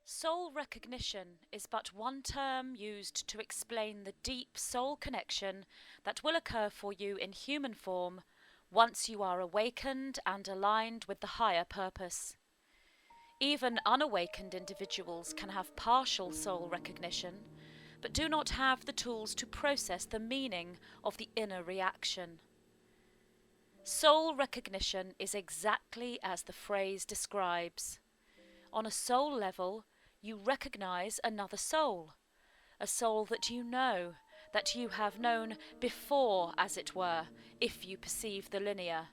Soul recognition is but one term used to explain the deep soul connection that will occur for you in human form once you are awakened and aligned with the higher purpose. Even unawakened individuals can have partial soul recognition, but do not have the tools to process the meaning of the inner reaction. Soul recognition is exactly as the phrase describes. On a soul level, you recognize another soul, a soul that you have known before, as it were, if you perceive the linear.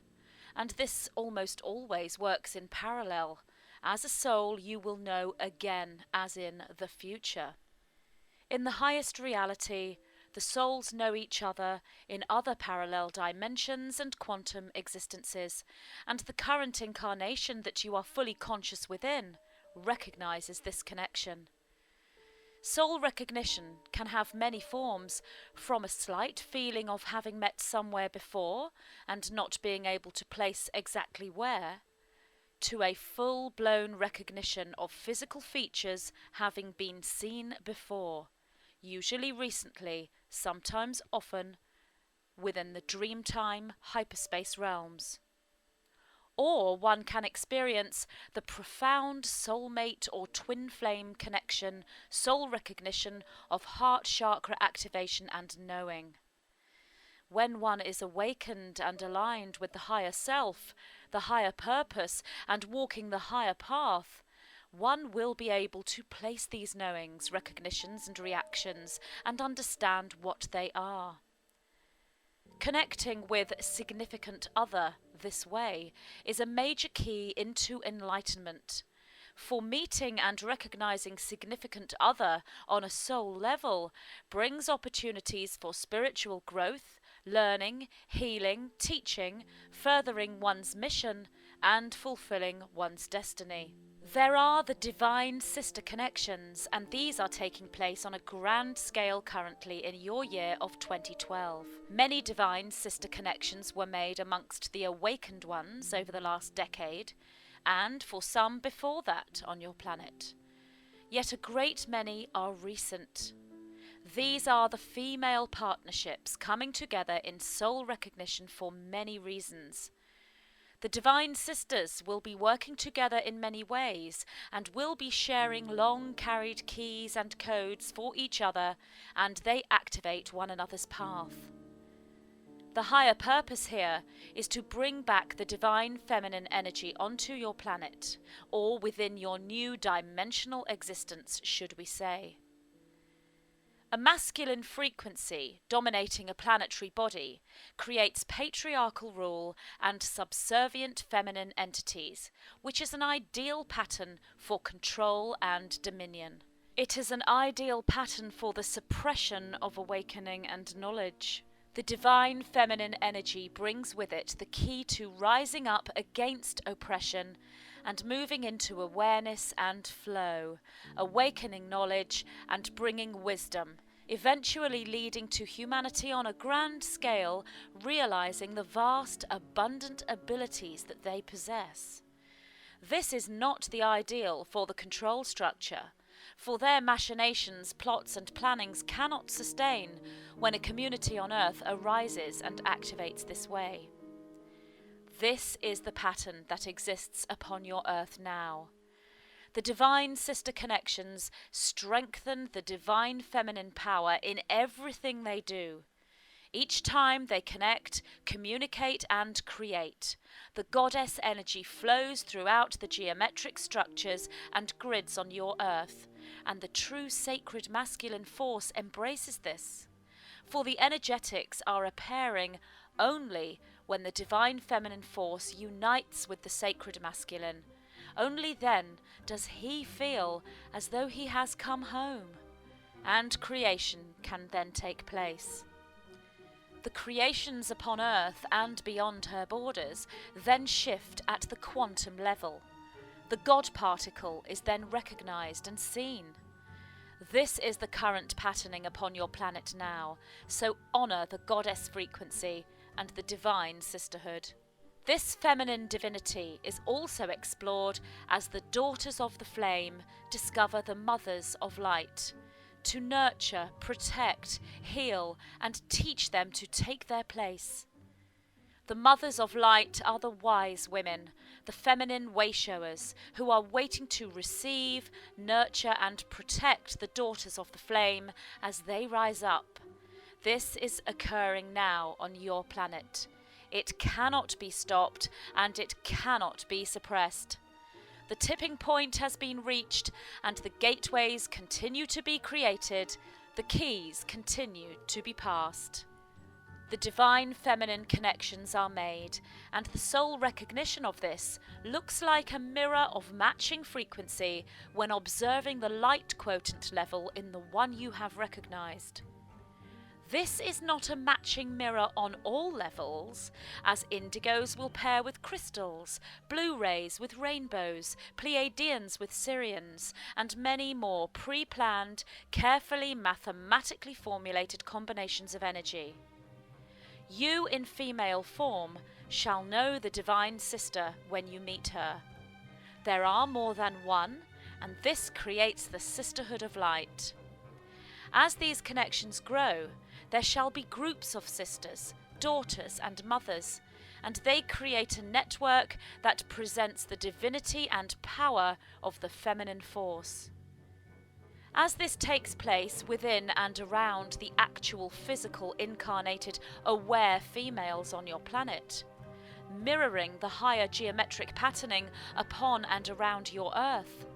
And this almost always works in parallel. As a soul you will know again, as in the future. In the highest reality, the souls know each other in other parallel dimensions and quantum existences, and the current incarnation that you are fully conscious within recognizes this connection. Soul recognition can have many forms, from a slight feeling of having met somewhere before and not being able to place exactly where, to a full-blown recognition of physical features having been seen before, usually recently, sometimes often, within the dreamtime hyperspace realms. Or one can experience the profound soulmate or twin flame connection, soul recognition of heart chakra activation and knowing. When one is awakened and aligned with the higher self, the higher purpose, and walking the higher path, one will be able to place these knowings, recognitions, and reactions and understand what they are. Connecting with significant other this way is a major key into enlightenment. For meeting and recognizing significant other on a soul level brings opportunities for spiritual growth, learning, healing, teaching, furthering one's mission, and fulfilling one's destiny. There are the divine sister connections, and these are taking place on a grand scale currently in your year of 2012. Many divine sister connections were made amongst the awakened ones over the last decade, and for some before that on your planet. Yet a great many are recent. These are the female partnerships coming together in soul recognition for many reasons. The Divine Sisters will be working together in many ways and will be sharing long carried keys and codes for each other, and they activate one another's path. The higher purpose here is to bring back the divine feminine energy onto your planet, or within your new dimensional existence, should we say. A masculine frequency dominating a planetary body creates patriarchal rule and subservient feminine entities, which is an ideal pattern for control and dominion. It is an ideal pattern for the suppression of awakening and knowledge. The divine feminine energy brings with it the key to rising up against oppression and moving into awareness and flow, awakening knowledge and bringing wisdom, eventually leading to humanity on a grand scale realizing the vast, abundant abilities that they possess. This is not the ideal for the control structure, for their machinations, plots and plannings cannot sustain when a community on Earth arises and activates this way. This is the pattern that exists upon your Earth now. The divine sister connections strengthen the divine feminine power in everything they do. Each time they connect, communicate and create, the goddess energy flows throughout the geometric structures and grids on your Earth, and the true sacred masculine force embraces this. For the energetics are a pairing only when the divine feminine force unites with the sacred masculine. Only then does he feel as though he has come home, and creation can then take place. The creations upon Earth and beyond her borders then shift at the quantum level. The God particle is then recognized and seen. This is the current patterning upon your planet now, so honor the goddess frequency and the divine sisterhood. This feminine divinity is also explored as the daughters of the flame discover the mothers of light, to nurture, protect, heal, and teach them to take their place. The mothers of light are the wise women, the feminine wayshowers, who are waiting to receive, nurture, and protect the daughters of the flame as they rise up. This is occurring now on your planet. It cannot be stopped, and it cannot be suppressed. The tipping point has been reached, and the gateways continue to be created. The keys continue to be passed. The divine feminine connections are made, and the soul recognition of this looks like a mirror of matching frequency when observing the light quotient level in the one you have recognized. This is not a matching mirror on all levels, as indigos will pair with crystals, blue rays with rainbows, Pleiadians with Sirians, and many more pre-planned, carefully mathematically formulated combinations of energy. You in female form shall know the divine sister when you meet her. There are more than one, and this creates the sisterhood of light. As these connections grow, there shall be groups of sisters, daughters, and mothers, and they create a network that presents the divinity and power of the feminine force. As this takes place within and around the actual physical incarnated aware females on your planet, mirroring the higher geometric patterning upon and around your Earth,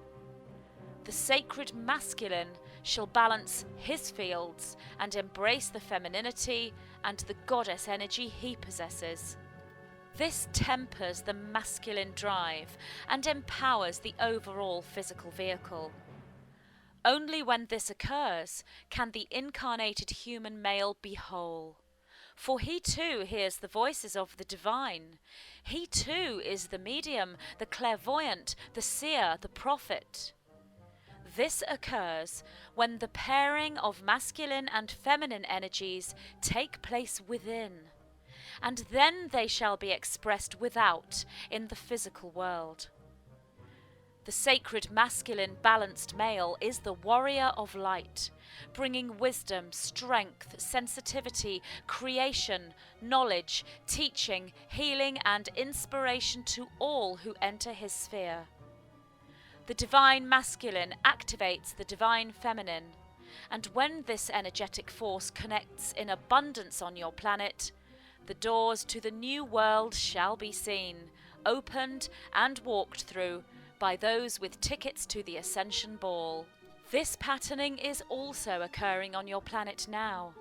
the sacred masculine shall balance his fields and embrace the femininity and the goddess energy he possesses. This tempers the masculine drive and empowers the overall physical vehicle. Only when this occurs can the incarnated human male be whole. For he too hears the voices of the divine. He too is the medium, the clairvoyant, the seer, the prophet. This occurs when the pairing of masculine and feminine energies take place within, and then they shall be expressed without in the physical world. The sacred masculine balanced male is the warrior of light, bringing wisdom, strength, sensitivity, creation, knowledge, teaching, healing, and inspiration to all who enter his sphere. The divine masculine activates the divine feminine, and when this energetic force connects in abundance on your planet, the doors to the new world shall be seen, opened and walked through by those with tickets to the Ascension Ball. This patterning is also occurring on your planet now,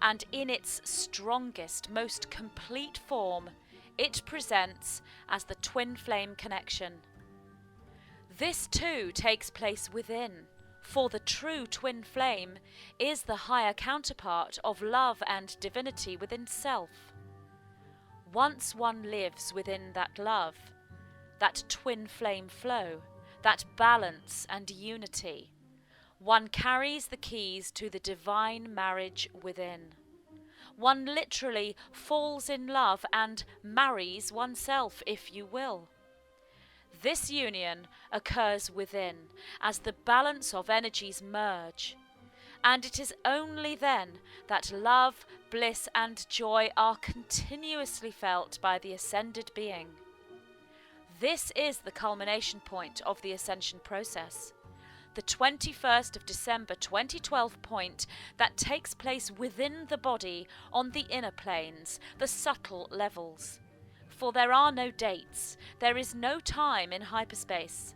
and in its strongest, most complete form, it presents as the twin flame connection. This too takes place within, for the true twin flame is the higher counterpart of love and divinity within self. Once one lives within that love, that twin flame flow, that balance and unity, one carries the keys to the divine marriage within. One literally falls in love and marries oneself, if you will. This union occurs within as the balance of energies merge, and it is only then that love, bliss, and joy are continuously felt by the ascended being. This is the culmination point of the ascension process, the 21st of December 2012 point that takes place within the body on the inner planes, the subtle levels. For there are no dates, there is no time in hyperspace.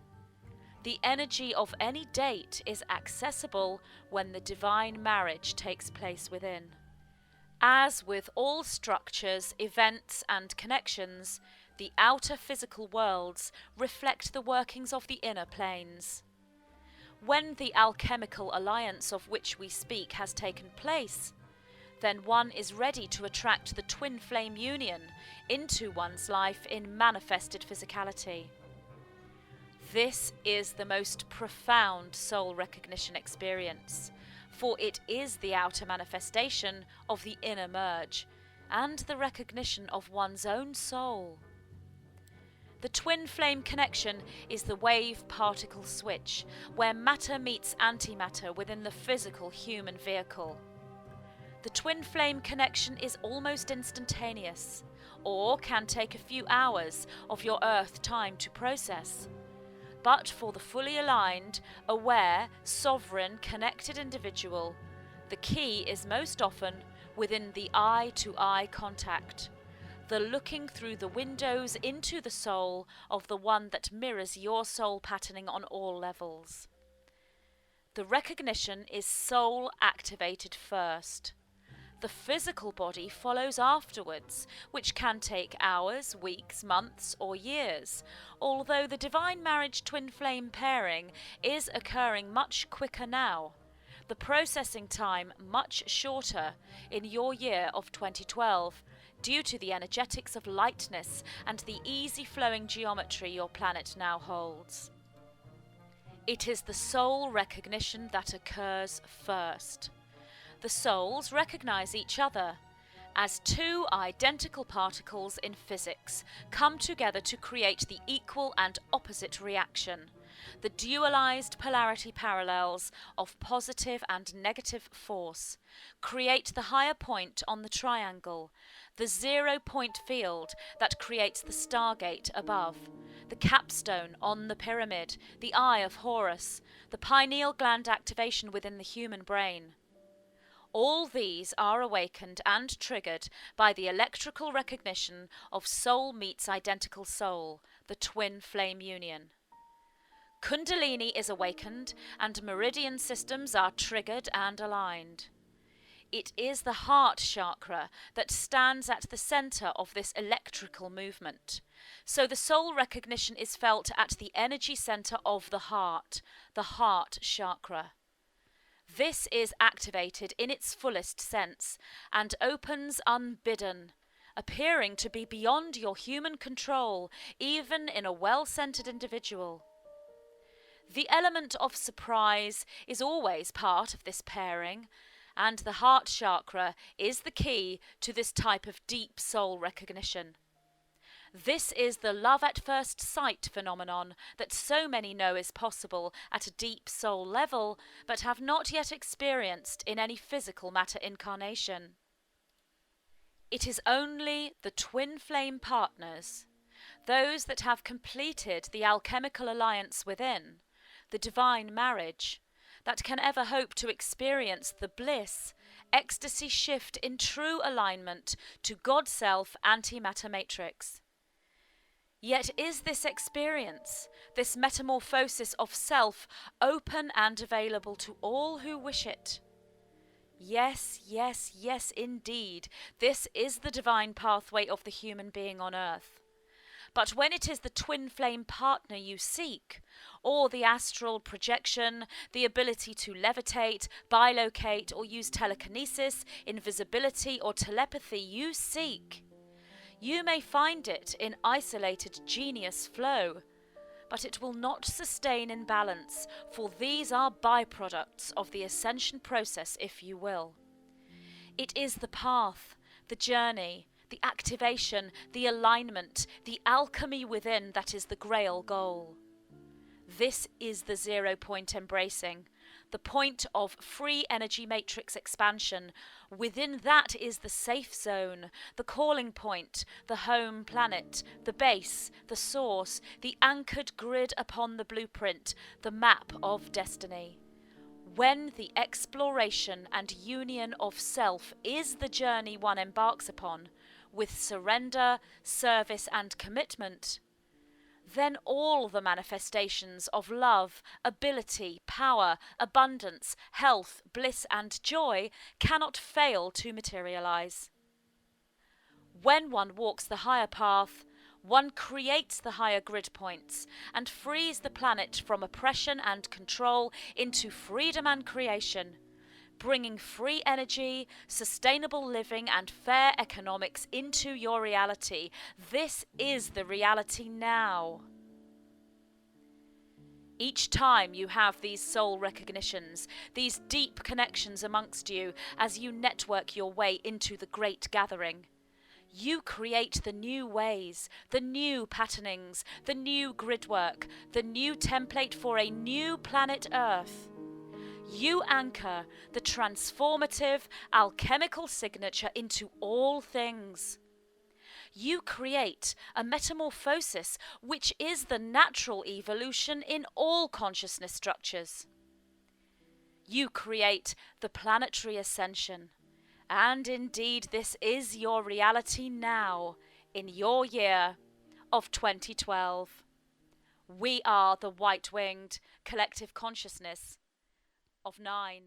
The energy of any date is accessible when the divine marriage takes place within. As with all structures, events, and connections, the outer physical worlds reflect the workings of the inner planes. When the alchemical alliance of which we speak has taken place, then one is ready to attract the twin flame union into one's life in manifested physicality. This is the most profound soul recognition experience, for it is the outer manifestation of the inner merge and the recognition of one's own soul. The twin flame connection is the wave-particle switch, where matter meets antimatter within the physical human vehicle. The twin flame connection is almost instantaneous, or can take a few hours of your Earth time to process. But for the fully aligned, aware, sovereign, connected individual, the key is most often within the eye-to-eye contact, the looking through the windows into the soul of the one that mirrors your soul patterning on all levels. The recognition is soul activated first. The physical body follows afterwards, which can take hours, weeks, months, or years, although the divine marriage twin flame pairing is occurring much quicker now. The processing time much shorter in your year of 2012, due to the energetics of lightness and the easy flowing geometry your planet now holds. It is the soul recognition that occurs first. The souls recognize each other as two identical particles in physics come together to create the equal and opposite reaction, the dualized polarity parallels of positive and negative force, create the higher point on the triangle, the 0 point field that creates the stargate above, the capstone on the pyramid, the eye of Horus, the pineal gland activation within the human brain. All these are awakened and triggered by the electrical recognition of soul meets identical soul, the twin flame union. Kundalini is awakened and meridian systems are triggered and aligned. It is the heart chakra that stands at the center of this electrical movement. So the soul recognition is felt at the energy center of the heart chakra. This is activated in its fullest sense and opens unbidden, appearing to be beyond your human control, even in a well-centered individual. The element of surprise is always part of this pairing, and the heart chakra is the key to this type of deep soul recognition. This is the love at first sight phenomenon that so many know is possible at a deep soul level, but have not yet experienced in any physical matter incarnation. It is only the twin flame partners, those that have completed the Alchemical Alliance Within, the divine marriage, that can ever hope to experience the bliss, ecstasy shift in true alignment to God-Self antimatter matrix. Yet is this experience, this metamorphosis of self, open and available to all who wish it? Yes, yes, yes, indeed, this is the divine pathway of the human being on earth. But when it is the twin flame partner you seek, or the astral projection, the ability to levitate, bilocate, or use telekinesis, invisibility, or telepathy you seek, you may find it in isolated genius flow, but it will not sustain in balance, for these are byproducts of the ascension process, if you will. It is the path, the journey, the activation, the alignment, the alchemy within that is the grail goal. This is the 0 point embracing, the point of free energy matrix expansion. Within that is the safe zone, the calling point, the home planet, the base, the source, the anchored grid upon the blueprint, the map of destiny. When the exploration and union of self is the journey one embarks upon, with surrender, service, and commitment, then all the manifestations of love, ability, power, abundance, health, bliss, and joy cannot fail to materialize. When one walks the higher path, one creates the higher grid points and frees the planet from oppression and control into freedom and creation, bringing free energy, sustainable living, and fair economics into your reality. This is the reality now. Each time you have these soul recognitions, these deep connections amongst you as you network your way into the great gathering, You create the new ways, the new patternings, the new gridwork, the new template for a new planet Earth. You anchor the transformative alchemical signature into all things. You create a metamorphosis which is the natural evolution in all consciousness structures. You create the planetary ascension. And indeed, this is your reality now, in your year of 2012. We are the white-winged collective consciousness of 9.